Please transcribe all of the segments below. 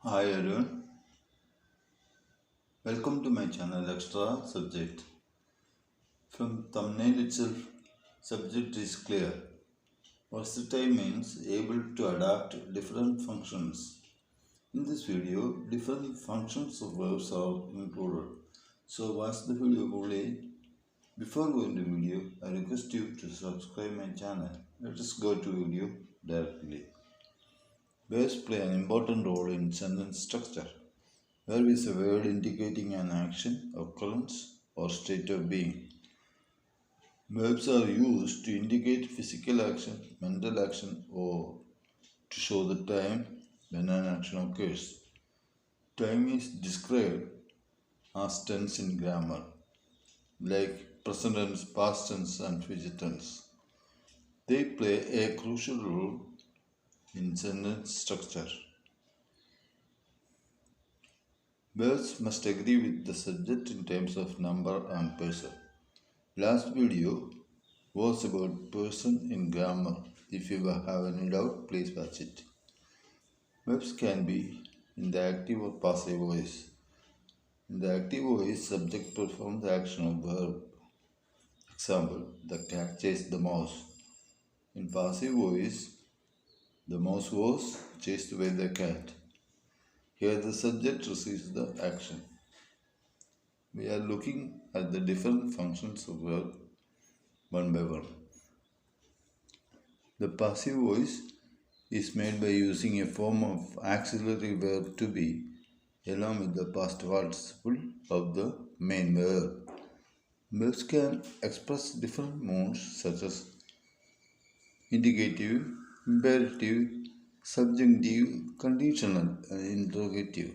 Hi everyone, welcome to my channel Extra Subject. From thumbnail itself, subject is clear. Versatile means able to adapt different functions. In this video, different functions of verbs are included. So watch the video fully. Before going to video, I request you to subscribe my channel. Let us go to video directly. Verbs play an important role in sentence structure. Verb is a word indicating an action, occurrence, or state of being. Verbs are used to indicate physical action, mental action, or to show the time when an action occurs. Time is described as tense in grammar, like present tense, past tense, and future tense. They play a crucial role in sentence structure. Verbs must agree with the subject in terms of number and person. Last video was about person in grammar. If you have any doubt, please watch it. Verbs can be in the active or passive voice. In the active voice, subject performs the action of verb. Example, the cat chased the mouse. In passive voice, the mouse was chased by the cat. Here the subject receives the action. We are looking at the different functions of verb one by one. The passive voice is made by using a form of auxiliary verb to be along with the past participle of the main verb. Verbs can express different modes such as indicative, imperative, subjunctive, conditional, and interrogative.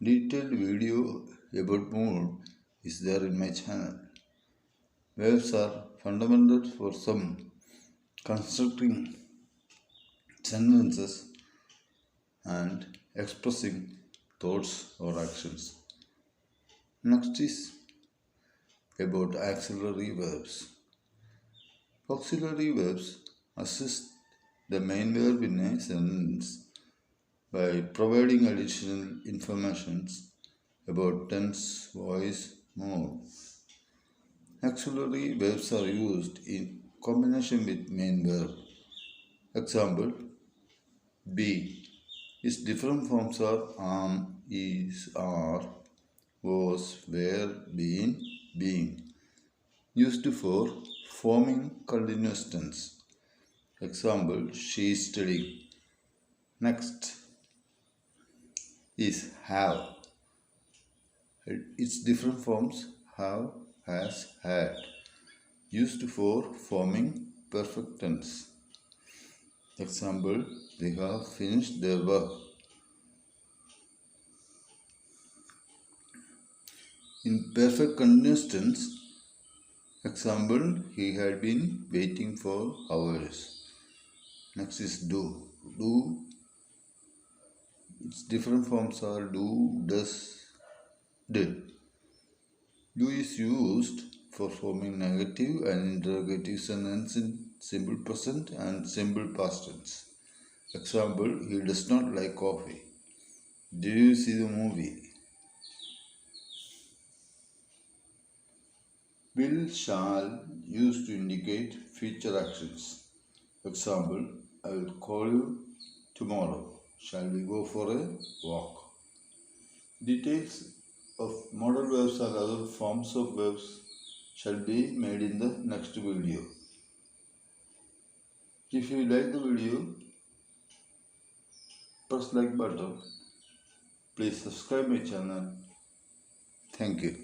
Detailed video about mood is there in my channel. Verbs are fundamental for some constructing sentences and expressing thoughts or actions. Next is about auxiliary verbs. Auxiliary verbs assist the main verb in a sentence by providing additional information about tense, voice, mood. Auxiliary verbs are used in combination with main verb. Example, be. Its different forms are am, is, are, was, were, been, being. Used for forming continuous tense. Example, she is studying. Next is have. Its different forms have, has, had. Used for forming perfect tense. Example, they have finished their work. In perfect continuous tense, example, he had been waiting for hours. Next is do. Do, its different forms are do, does, did. Do is used for forming negative and interrogative sentences in simple present and simple past tense. Example, he does not like coffee. Did you see the movie? Will, shall used to indicate future actions. Example, I will call you tomorrow. Shall we go for a walk? Details of modal verbs and other forms of verbs shall be made in the next video. If you like the video, press like button. Please subscribe my channel. Thank you.